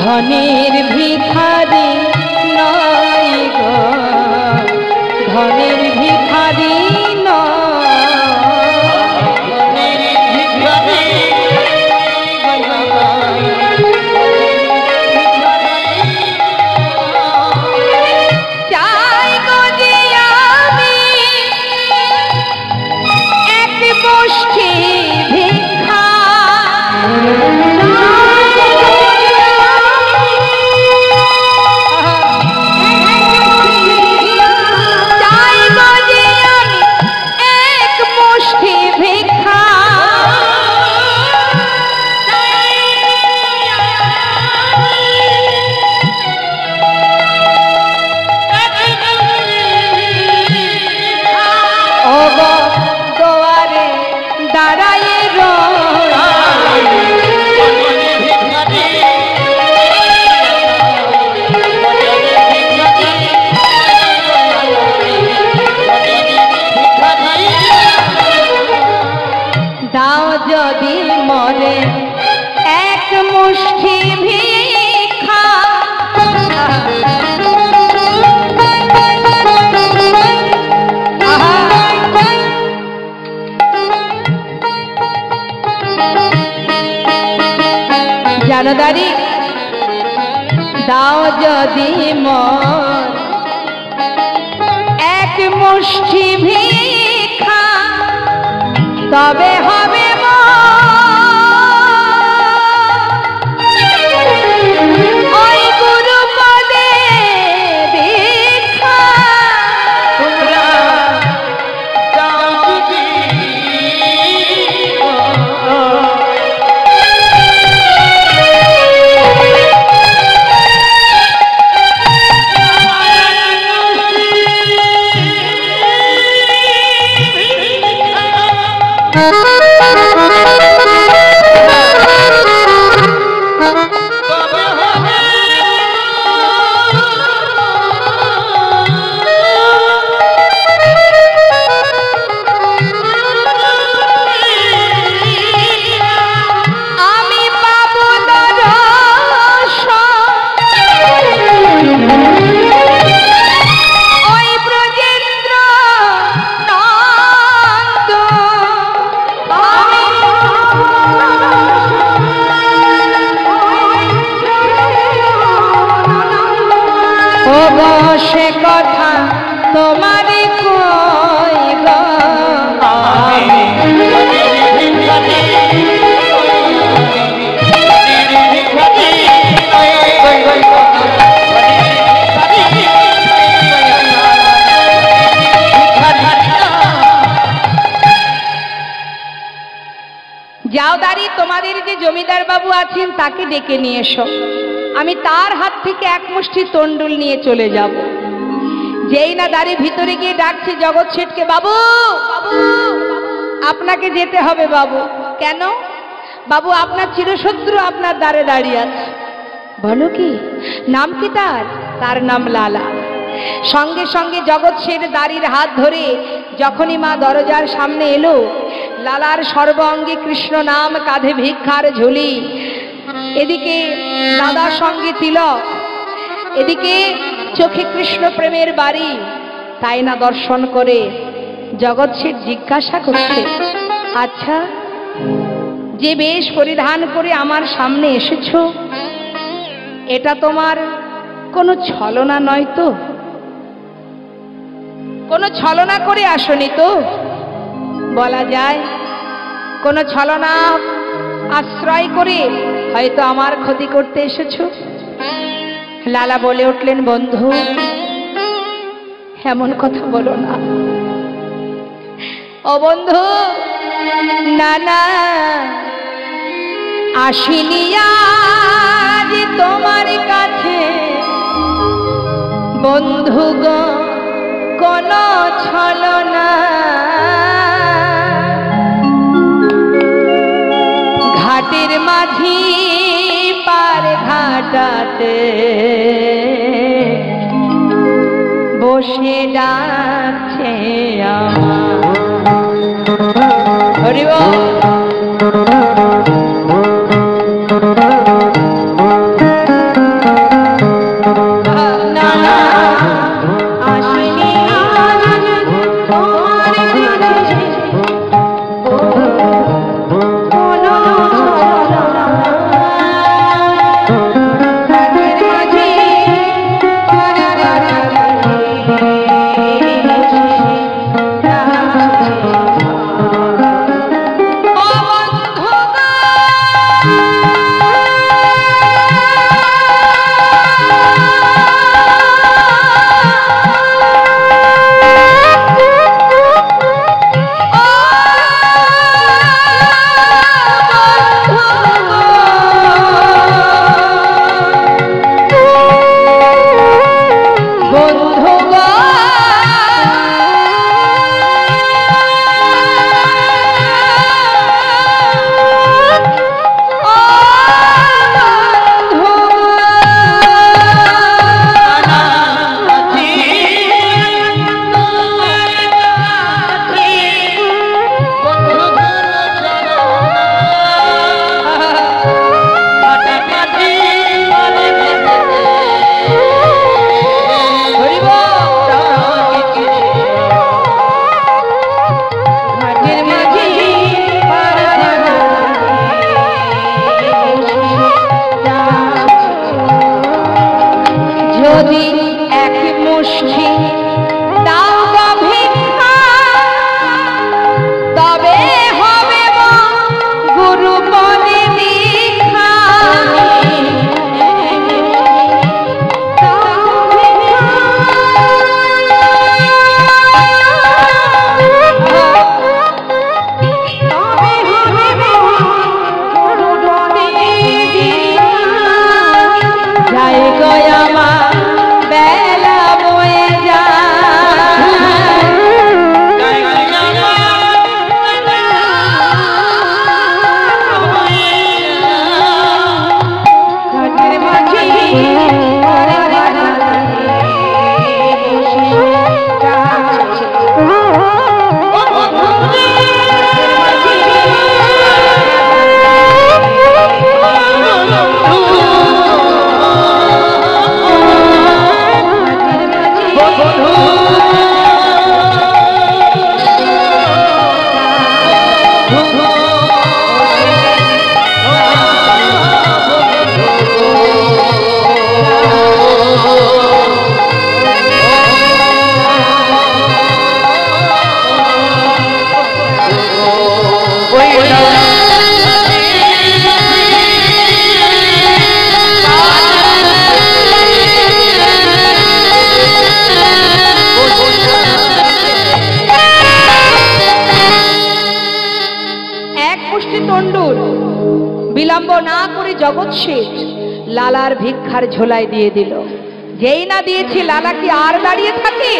ধনের ভিখারি নয় গো, ধনের ভিখারি চাই গো যে আমি এক মুষ্টি ভিক্ষা, যদি মনে এক মুষ্টি ভিক্ষা, জানদারি দাও যদি মন এক মুষ্টি ভিক্ষা, তবে হবে ওই গুরু পদে দীক্ষা। জমিদার বাবু আছেন তাকে ডেকে নিয়ে এসো, আমি তার হাত থেকে এক মুষ্টি তন্ডুল নিয়ে চলে যাব। যেই না দাঁড়ি ভিতরে গিয়ে ডাকছে জগৎ শেঠকে, বাবু আপনাকে যেতে হবে বাবু। কেন? বাবু আপনার চিরশত্রু আপনার দ্বারে দাঁড়িয়ে আছে। বলো কি? নাম কি তার? তার নাম লালা। সঙ্গে সঙ্গে জগৎ শেঠ দাঁড়ির হাত ধরে যখনই মা দরজার সামনে এলো, লালার সর্বাঙ্গে কৃষ্ণ নাম, কাঁধে ভিক্ষার ঝুলি, এদিকে দাদার সঙ্গে তিলক, এদিকে চোখে কৃষ্ণ প্রেমের বাড়ি। তাই না দর্শন করে জগৎ শেঠ জিজ্ঞাসা করছে, আচ্ছা যে বেশ পরিধান করে আমার সামনে এসেছো, এটা তোমার কোনো ছলনা নয় তো? কোনো ছলনা করে আসনি তো? বলা যায় কোনো ছলনা আশ্রয় করে হয়তো আমার ক্ষতি করতে এসেছো। লালা বলে উঠলেন, বন্ধু এমন কথা বলো না। ও বন্ধু, না না, আসিনি আজ তোমার কাছে বন্ধু গো কোন ছলনা, ঘাটের মাঝি পার ঘাটাতে বসে ডাকছে আমার। হরি বল। জগৎ শেঠ লালার ভিক্ষার ঝোলায় দিয়ে দিল। যেই না দিয়েছে লালা কি আর দাঁড়িয়ে থাকে,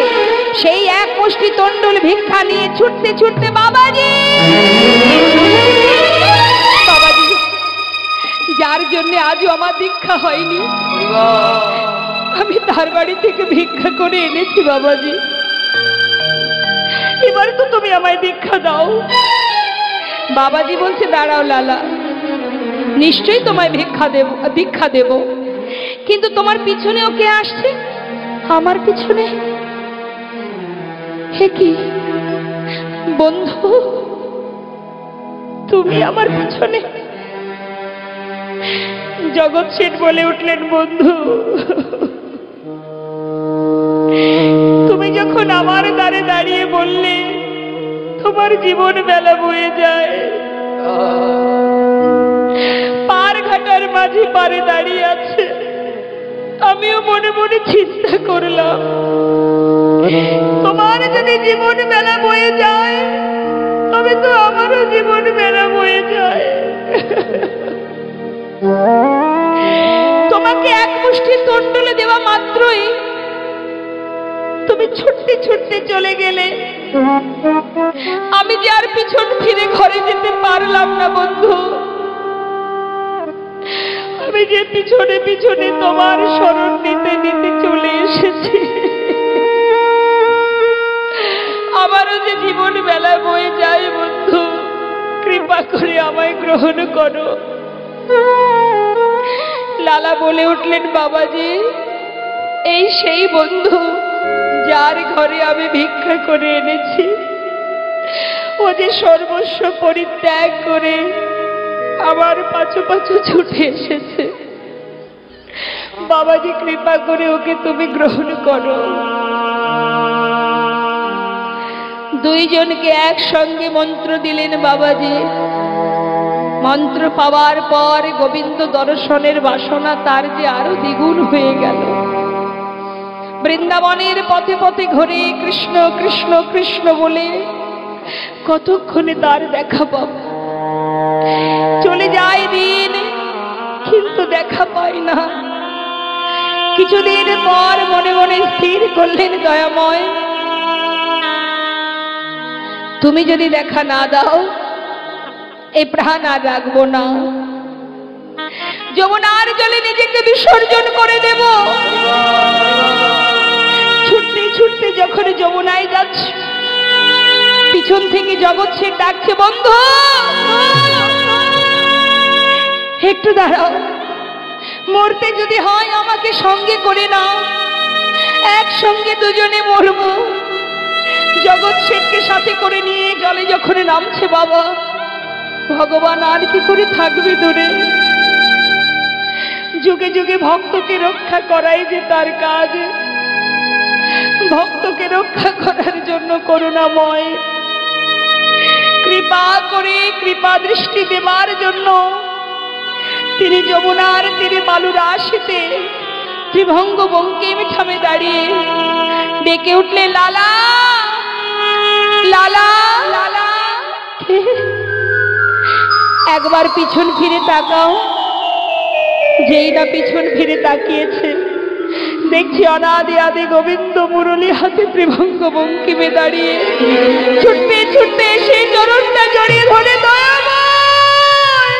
সেই এক মুষ্টি তন্ডুল ভিক্ষা নিয়ে ছুটতে ছুটতে বাবাজি বাবাজি যার জন্য আজও আমার দীক্ষা হয়নি, আমি তার বাড়ি থেকে ভিক্ষা করে এনেছি বাবাজি। এবার তো তুমি আমায় দীক্ষা দাও। বাবাজি বলছে, দাঁড়াও লালা, নিশ্চয়ই তোমায় দীক্ষা দেব, কিন্তু তোমার পিছনেও কে আসছে? আমার পিছনে? হে কি বন্ধু, তুমি আমার পিছনে? জগৎ শেঠ বলে উঠলেন, বন্ধু তুমি যখন আমার দ্বারে দাঁড়িয়ে বললে তোমার জীবন বেলা বয়ে যায়, পার ঘাটার মাঝে পারে দাঁড়িয়ে আছে, আমিও মনে মনে চিন্তা করলাম তোমার যদি জীবন বেলা বয়ে যায় তবে তো আমারও জীবন বেলা বয়ে যায়। তোমাকে এক মুষ্টি তন্ডুলে দেওয়া মাত্রই তুমি ছুটতে ছুটতে চলে গেলে, আমি যে আর পিছন ফিরে ঘরে যেতে পারলাম না বন্ধু। আমি যে পিছনে পিছনে তোমার শরণ নিতে নিতে চলে এসেছি, আমারও যে জীবন বেলা বয়ে যায় বন্ধু, কৃপা করে আমায় গ্রহণ করো। লালা বলে উঠলেন, বাবাজি এই সেই বন্ধু যার ঘরে আমি ভিক্ষা করে এনেছি, ও যে সর্বস্ব পরিত্যাগ করে আমার পাছু পাছু ছুটে এসেছে। বাবাজি কৃপা করে ওকে তুমি গ্রহণ করো। দুইজনকে একসঙ্গে মন্ত্র দিলেন বাবাজি। মন্ত্র পাওয়ার পর গোবিন্দ দর্শনের বাসনা তার যে আরো দ্বিগুণ হয়ে গেল। বৃন্দাবনের পথে পথে ঘুরে কৃষ্ণ কৃষ্ণ কৃষ্ণ বলে কতক্ষণে তার দেখা পাব। চলে যায় দিন, কিন্তু দেখা পায় না। কিছুদিন পর মনে মনে স্থির করলেন, দয়াময় তুমি যদি দেখা না দাও এই প্রাণ আর রাখবো না, যমুনার জলে নিজেকে বিসর্জন করে দেব। ছুটতে ছুটতে যখন যমুনায় যাচ্ছে, পিছন থেকে জগৎ শেঠ ডাকছে, বন্ধু একটু দাঁড়াও, মরতে যদি হয় আমাকে সঙ্গে করে নাও, একসঙ্গে দুজনে মরব। জগৎ শেঠকে সাথে করে নিয়ে জলে যখন নামছে বাবা, ভগবান আর কি করে থাকবে দূরে। যুগে যুগে ভক্তকে রক্ষা করাই যে তার কাজ। ভক্তকে রক্ষা করার জন্য করুণাময় কৃপা করে কৃপা দৃষ্টি দেবার জন্য তিনি যমুনার তীরে বালুর আশিতে ত্রিভঙ্গ বঙ্কিম ঠামে দাঁড়িয়ে ডেকে উঠলে, লালা লালা লালা। একবার পিছন ফিরে তাকাও। যেই না পিছন ফিরে তাকিয়েছে, দেখছি অনাদি আদি গোবিন্দ মুরলী হাতে ত্রিভঙ্গ বঙ্কিমে দাঁড়িয়ে ছুটতে ছুটতে সেই চরণটা জড়িয়ে ধরে, দয়াময়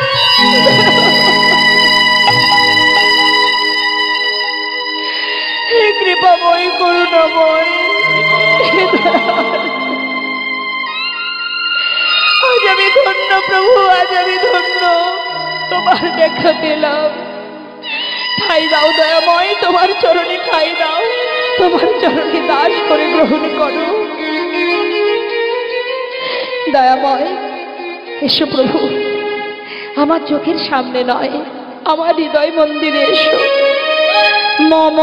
হে কৃপাময় করুণাময়, আজ আমি ধন্য প্রভু, আজ আমি ধন্য, তোমার দেখা পেলাম। ঠাই দাও দয়াময়, তোমার চরণে ঠাই দাও, তোমার চরণে দাস করে গ্রহণ করো। দয়াময় এসো প্রভু, আমার চোখের সামনে নয়, আমার হৃদয় মন্দিরে এসো। মম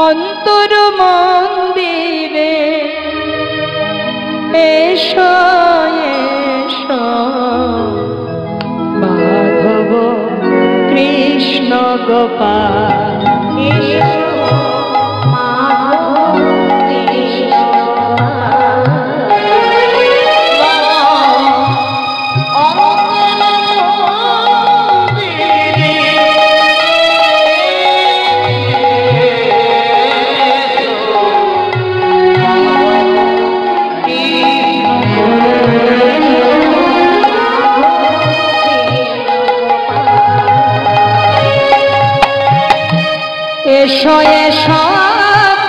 অন্তর মন্দিরে এসো এসো, মাধব কৃষ্ণ গোপাল এসো, মাধব কৃষ্ণ গোপাল। এসো এসো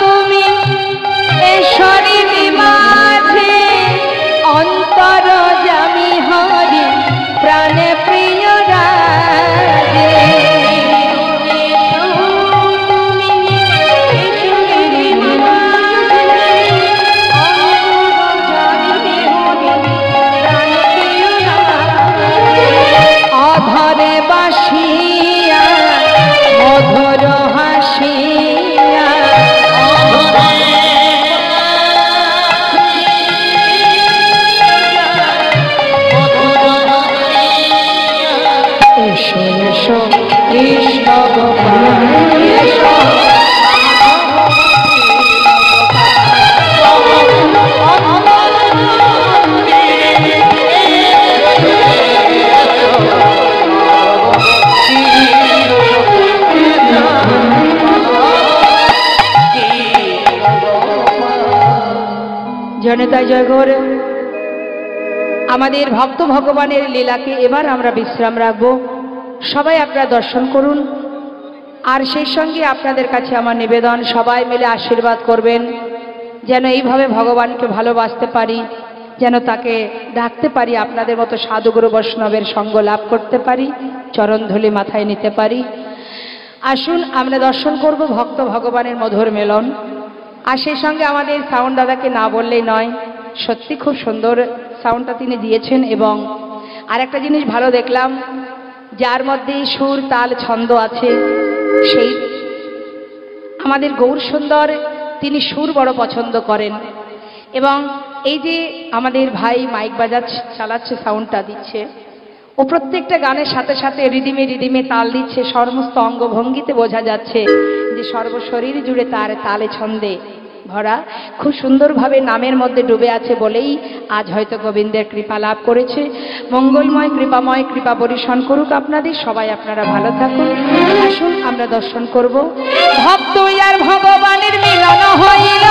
তুমি এসরি মাঝে অন্তর জামি হরি প্রাণে প্রিয় রাজে অধরে বাসিয়া মধুর হাসিয়া এসো এসো কৃষ্ণ গোপাল এসো জনতা জয়গৌর আমাদের ভক্ত ভগবানের লীলাকে এবার আমরা বিশ্রাম রাখব। সবাই আপনারা দর্শন করুন। আর সেই সঙ্গে আপনাদের কাছে আমার নিবেদন, সবাই মিলে আশীর্বাদ করবেন যেন এইভাবে ভগবানকে ভালোবাসতে পারি, যেন তাকে ডাকতে পারি, আপনাদের মতো সাধুগুরু বৈষ্ণবের সঙ্গ লাভ করতে পারি, চরণধূলি মাথায় নিতে পারি। আসুন আমরা দর্শন করব ভক্ত ভগবানের মধুর মেলন। আর সেই সঙ্গে আমাদের সাউন্ড দাদাকে না বললেই নয়, সত্যি খুব সুন্দর সাউন্ডটা তিনি দিয়েছেন। এবং আর একটা জিনিস ভালো দেখলাম, যার মধ্যে সুর তাল ছন্দ আছে, সেই আমাদের গৌর সুন্দর তিনি সুর বড় পছন্দ করেন। এবং এই যে আমাদের ভাই মাইক চালাচ্ছে, সাউন্ডটা দিচ্ছে, ও প্রত্যেকটা গানের সাথে সাথে রিদিমে রিদিমে তাল দিচ্ছে। সমস্ত অঙ্গভঙ্গিতে বোঝা যাচ্ছে যে সর্বশরীর জুড়ে তার তালে ছন্দে ভরা, খুব সুন্দরভাবে নামের মধ্যে ডুবে আছে বলেই আজ হয়তো গোবিন্দের কৃপা লাভ করেছে। মঙ্গলময় কৃপাময় কৃপা বর্ষণ করুক আপনাদের। সবাই আপনারা ভালো থাকুন। আসুন আমরা দর্শন করব। ভক্ত আর ভগবানের মিলন হইল।